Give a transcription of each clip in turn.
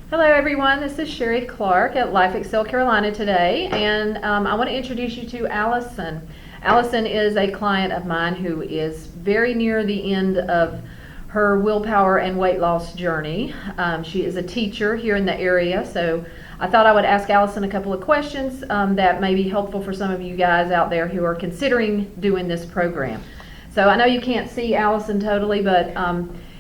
Hello everyone, this is Sherri Clark at Lifexcel Carolina today, and I want to introduce you to Allison. Allison is a client of mine who is very near the end of her willpower and weight loss journey. She is a teacher here in the area, so I thought I would ask Allison a couple of questions that may be helpful for some of you guys out there who are considering doing this program. So I know you can't see Allison totally, but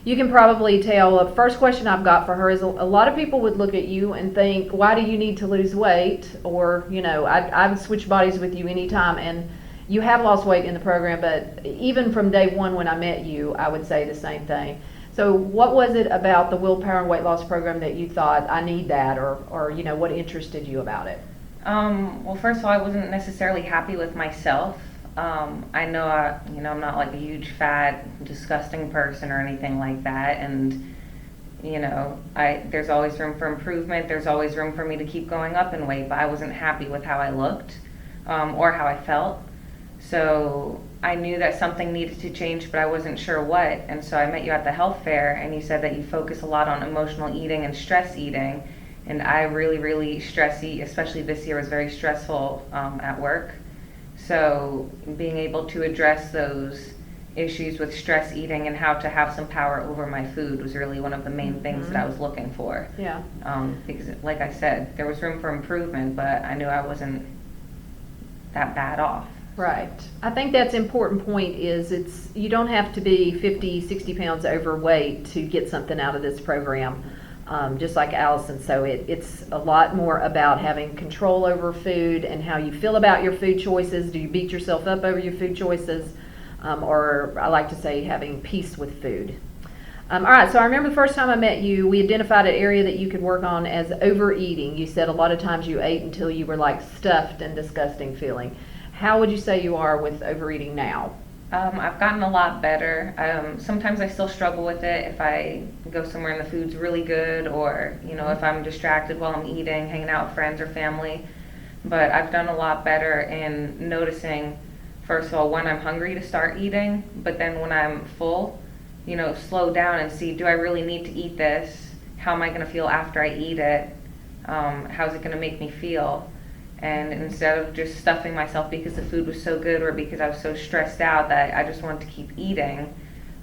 you can probably tell. The first question I've got for her is a lot of people would look at you and think, why do you need to lose weight? Or, you know, I would switch bodies with you anytime, and you have lost weight in the program, but even from day one when I met you, I would say the same thing. So what was it about the Willpower and Weight Loss program that you thought, I need that, or you know, what interested you about it? Well, first of all, I wasn't necessarily happy with myself. I know, I'm not like a huge, fat, disgusting person or anything like that, and there's always room for improvement. There's always room for me to keep going up in weight, but I wasn't happy with how I looked or how I felt. So I knew that something needed to change, but I wasn't sure what. And so I met you at the health fair, and you said that you focus a lot on emotional eating and stress eating. And I really stress eat, especially this year was very stressful at work. So being able to address those issues with stress eating and how to have some power over my food was really one of the main things that I was looking for. Yeah. Because like I said, there was room for improvement, but I knew I wasn't that bad off. Right. I think that's an important point is you don't have to be 50, 60 pounds overweight to get something out of this program. Just like Allison. So it's a lot more about having control over food and how you feel about your food choices. Do you beat yourself up over your food choices? Or I like to say having peace with food. All right, so I remember the first time I met you, we identified an area that you could work on as overeating. You said a lot of times you ate until you were like stuffed and disgusting feeling. How would you say you are with overeating now? I've gotten a lot better. Sometimes I still struggle with it if I go somewhere and the food's really good, or if I'm distracted while I'm eating, hanging out with friends or family. But I've done a lot better in noticing, first of all, when I'm hungry to start eating, but then when I'm full, slow down and see, do I really need to eat this? How am I going to feel after I eat it? How's it going to make me feel? And instead of just stuffing myself because the food was so good or because I was so stressed out that I just wanted to keep eating,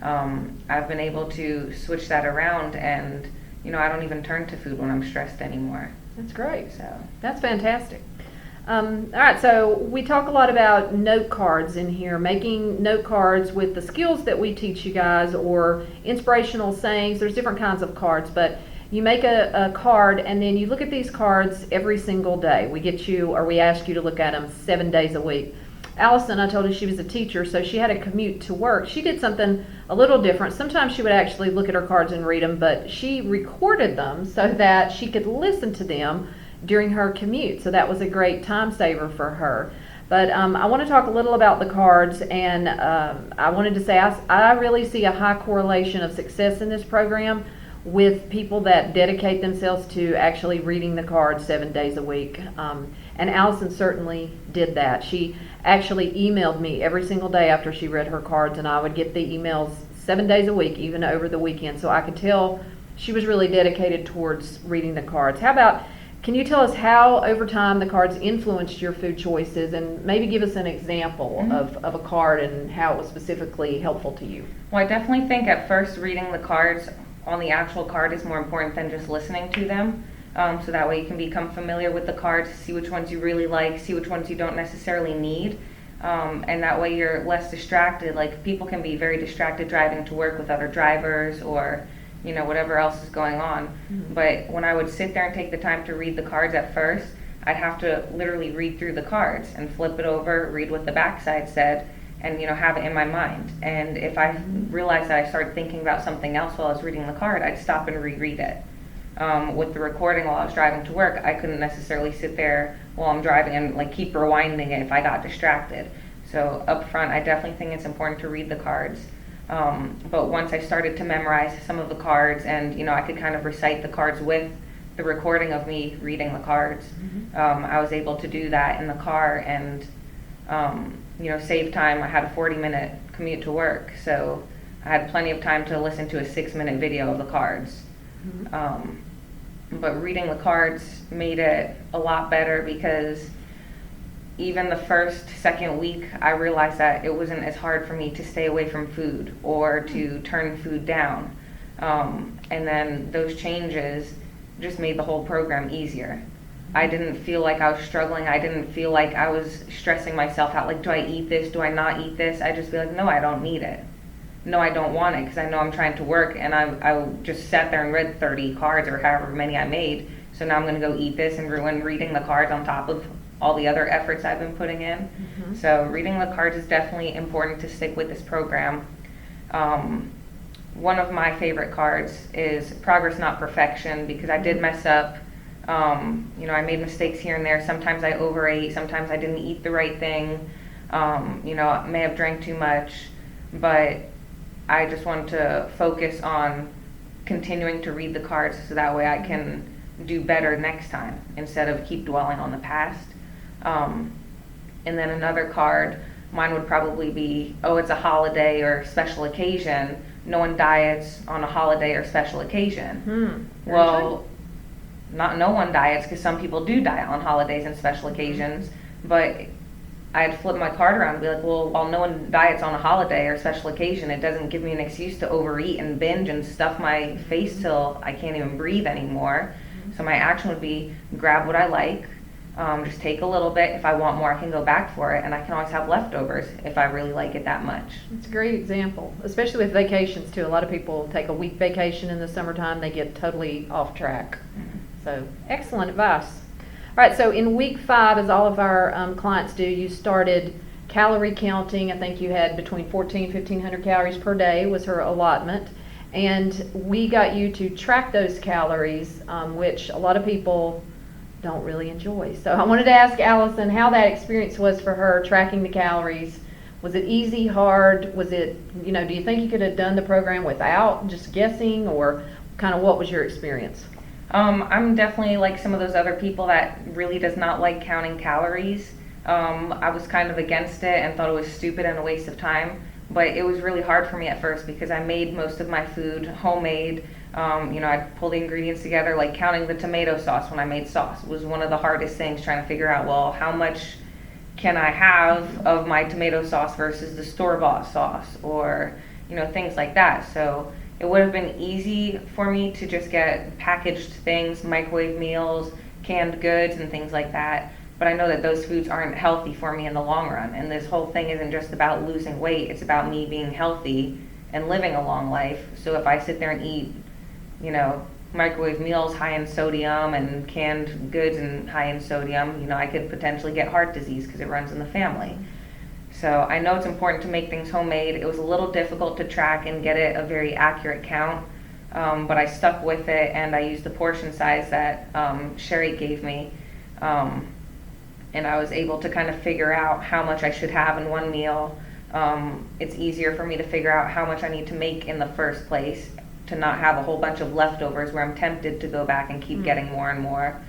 I've been able to switch that around, and I don't even turn to food when I'm stressed anymore. That's great. So that's fantastic. All right, so we talk a lot about note cards in here, making note cards with the skills that we teach you guys, or inspirational sayings. There's different kinds of cards, but you make a card, and then you look at these cards every single day. We ask you to look at them 7 days a week. Allison, I told her she was a teacher, so she had a commute to work. She did something a little different. Sometimes she would actually look at her cards and read them, but she recorded them so that she could listen to them during her commute. So that was a great time saver for her. But I want to talk a little about the cards, and I wanted to say I really see a high correlation of success in this program with people that dedicate themselves to actually reading the cards 7 days a week. And Allison certainly did that. She actually emailed me every single day after she read her cards, and I would get the emails 7 days a week, even over the weekend. So I could tell she was really dedicated towards reading the cards. Can you tell us how over time the cards influenced your food choices, and maybe give us an example of a card and how it was specifically helpful to you? Well, I definitely think at first reading the cards on the actual card is more important than just listening to them. So that way you can become familiar with the cards, see which ones you really like, see which ones you don't necessarily need. And that way you're less distracted. Like, people can be very distracted driving to work with other drivers or whatever else is going on. But when I would sit there and take the time to read the cards at first, I'd have to literally read through the cards and flip it over, read what the backside said, and have it in my mind. And if I realized that I started thinking about something else while I was reading the card, I'd stop and reread it. With the recording while I was driving to work, I couldn't necessarily sit there while I'm driving and keep rewinding it if I got distracted. So up front, I definitely think it's important to read the cards. But once I started to memorize some of the cards, and I could kind of recite the cards with the recording of me reading the cards, I was able to do that in the car and save time. I had a 40-minute commute to work, so I had plenty of time to listen to a 6-minute video of the cards. but reading the cards made it a lot better, because even the second week, I realized that it wasn't as hard for me to stay away from food or to turn food down. And then those changes just made the whole program easier. I didn't feel like I was struggling. I didn't feel like I was stressing myself out, like, do I eat this? Do I not eat this? I just feel like, no, I don't need it. No, I don't want it, because I know I'm trying to work, and I just sat there and read 30 cards or however many I made. So now I'm going to go eat this and ruin reading the cards on top of all the other efforts I've been putting in. Mm-hmm. So reading the cards is definitely important to stick with this program. One of my favorite cards is Progress Not Perfection, because I did mess up. I made mistakes here and there. Sometimes I overate, sometimes I didn't eat the right thing. I may have drank too much, but I just wanted to focus on continuing to read the cards so that way I can do better next time instead of keep dwelling on the past. And then another card, mine would probably be, it's a holiday or special occasion. No one diets on a holiday or special occasion. Well, not no one diets, because some people do diet on holidays and special occasions, but I'd flip my card around and be like, well, while no one diets on a holiday or special occasion, it doesn't give me an excuse to overeat and binge and stuff my face till I can't even breathe anymore. So my action would be grab what I like, just take a little bit. If I want more, I can go back for it, and I can always have leftovers if I really like it that much. It's a great example, especially with vacations too. A lot of people take a week vacation in the summertime, they get totally off track. So excellent advice. All right, so in week 5, as all of our clients do, you started calorie counting. I think you had between 1,500 calories per day was her allotment. And we got you to track those calories, which a lot of people don't really enjoy. So I wanted to ask Allison how that experience was for her, tracking the calories. Was it easy, hard? Was it, do you think you could have done the program without just guessing, or kind of what was your experience? I'm definitely like some of those other people that really does not like counting calories. I was kind of against it and thought it was stupid and a waste of time. But it was really hard for me at first, because I made most of my food homemade. I'd pull the ingredients together, like counting the tomato sauce when I made sauce was one of the hardest things, trying to figure out, well, how much can I have of my tomato sauce versus the store-bought sauce, or, things like that. So it would have been easy for me to just get packaged things, microwave meals, canned goods, and things like that. But I know that those foods aren't healthy for me in the long run. And this whole thing isn't just about losing weight. It's about me being healthy and living a long life. So if I sit there and eat, microwave meals high in sodium and canned goods and high in sodium, I could potentially get heart disease because it runs in the family. So I know it's important to make things homemade. It was a little difficult to track and get it a very accurate count, but I stuck with it, and I used the portion size that Sherri gave me. And I was able to kind of figure out how much I should have in one meal. It's easier for me to figure out how much I need to make in the first place, to not have a whole bunch of leftovers where I'm tempted to go back and keep getting more and more.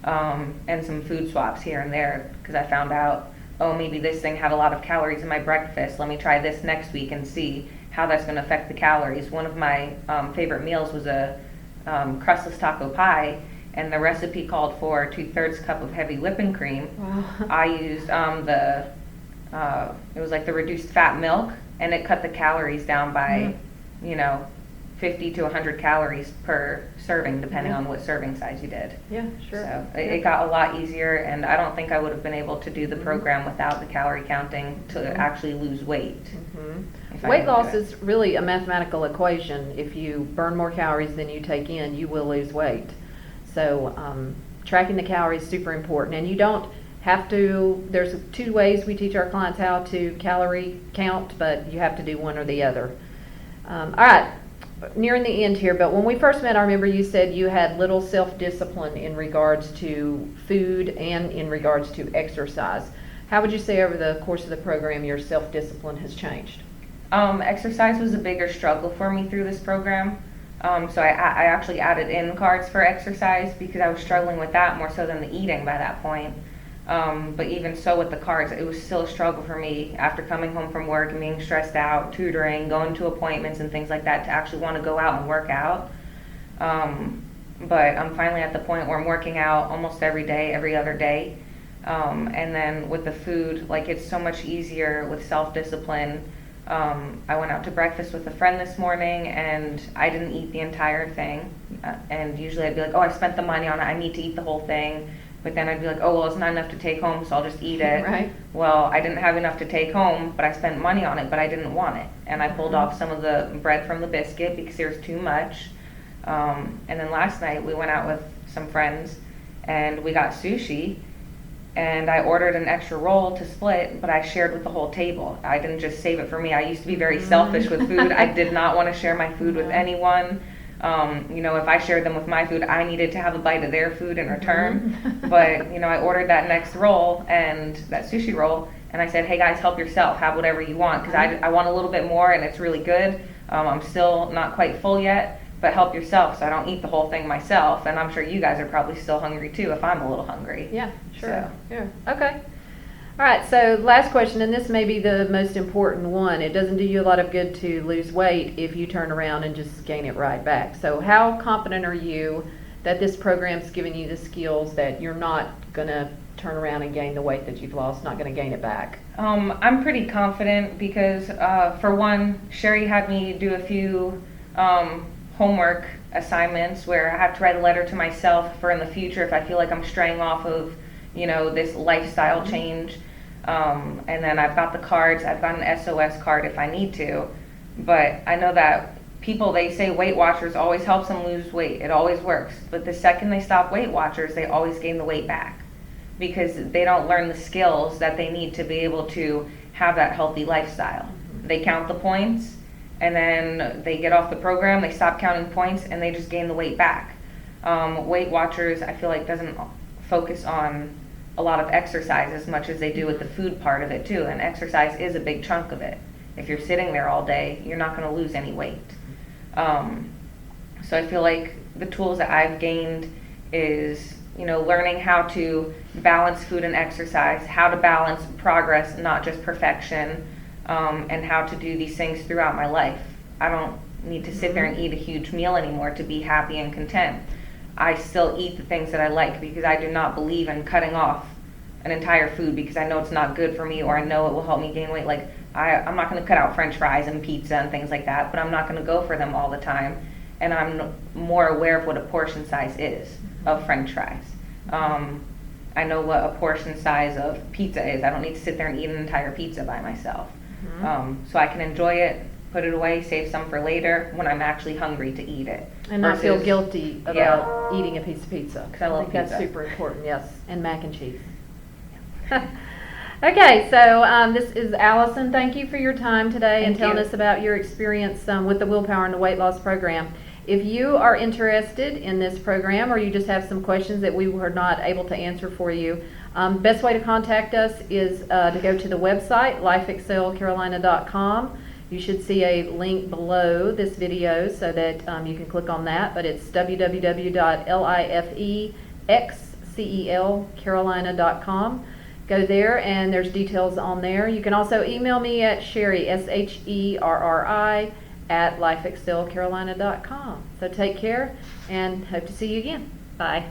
And some food swaps here and there, because I found out, maybe this thing had a lot of calories in my breakfast. Let me try this next week and see how that's going to affect the calories. One of my favorite meals was a crustless taco pie, and the recipe called for 2/3 cup of heavy whipping cream. Wow. I used it was like the reduced fat milk, and it cut the calories down by, 50 to 100 calories per serving, depending on what serving size you did. Yeah, sure. So it got a lot easier, and I don't think I would have been able to do the program without the calorie counting to actually lose weight. Weight loss is really a mathematical equation. If you burn more calories than you take in, you will lose weight. So tracking the calories is super important, and you don't have to. There's 2 ways we teach our clients how to calorie count, but you have to do one or the other. All right, nearing the end here, but when we first met, I remember you said you had little self-discipline in regards to food and in regards to exercise. How would you say over the course of the program your self-discipline has changed? Exercise was a bigger struggle for me through this program. So I actually added in cards for exercise, because I was struggling with that more so than the eating by that point. But even so with the cards, it was still a struggle for me after coming home from work and being stressed out, tutoring, going to appointments and things like that, to actually want to go out and work out. but I'm finally at the point where I'm working out almost every day, every other day. And then with the food, like it's so much easier with self-discipline. I went out to breakfast with a friend this morning and I didn't eat the entire thing. And usually I'd be like, oh, I spent the money on it, I need to eat the whole thing. But then I'd be like, oh, well, it's not enough to take home, so I'll just eat it. Right. Well, I didn't have enough to take home, but I spent money on it, but I didn't want it. And I pulled off some of the bread from the biscuit because there was too much. And then last night we went out with some friends and we got sushi. And I ordered an extra roll to split, but I shared with the whole table. I didn't just save it for me. I used to be very selfish with food. I did not want to share my food with anyone. If I shared them with my food, I needed to have a bite of their food in return. But, I ordered that next roll and that sushi roll, and I said, hey guys, help yourself. Have whatever you want, because I want a little bit more and it's really good. I'm still not quite full yet, but help yourself so I don't eat the whole thing myself. And I'm sure you guys are probably still hungry too if I'm a little hungry. Yeah, sure. So. Yeah. Okay. All right, so last question, and this may be the most important one. It doesn't do you a lot of good to lose weight if you turn around and just gain it right back. So how confident are you that this program's giving you the skills that you're not going to turn around and gain the weight that you've lost, not going to gain it back? I'm pretty confident because, for one, Sherri had me do a few homework assignments where I have to write a letter to myself for in the future if I feel like I'm straying off of, this lifestyle change. And then I've got the cards. I've got an SOS card if I need to. But I know that people, they say Weight Watchers always helps them lose weight. It always works. But the second they stop Weight Watchers, they always gain the weight back because they don't learn the skills that they need to be able to have that healthy lifestyle. They count the points, and then they get off the program, they stop counting points, and they just gain the weight back. Weight Watchers, I feel like, doesn't focus on a lot of exercise as much as they do with the food part of it too, and exercise is a big chunk of it. If you're sitting there all day, you're not going to lose any weight. So I feel like the tools that I've gained is, learning how to balance food and exercise, how to balance progress, not just perfection, and how to do these things throughout my life. I don't need to sit there and eat a huge meal anymore to be happy and content. I still eat the things that I like because I do not believe in cutting off an entire food because I know it's not good for me or I know it will help me gain weight. Like I'm not going to cut out French fries and pizza and things like that, but I'm not going to go for them all the time. And I'm more aware of what a portion size is of French fries. I know what a portion size of pizza is. I don't need to sit there and eat an entire pizza by myself. So I can enjoy it, put it away, save some for later when I'm actually hungry to eat it. And not feel guilty about eating a piece of pizza. Because I love pizza. That's super important, yes. And mac and cheese. Okay, so this is Allison. Thank you for your time today and telling us about your experience with the Willpower and the Weight Loss Program. If you are interested in this program or you just have some questions that we were not able to answer for you, best way to contact us is to go to the website, lifexcelcarolina.com. You should see a link below this video so that you can click on that, but it's www.lifexcelcarolina.com. Go there and there's details on there. You can also email me at Sherri, Sherri, at lifexcelcarolina.com. So take care and hope to see you again. Bye.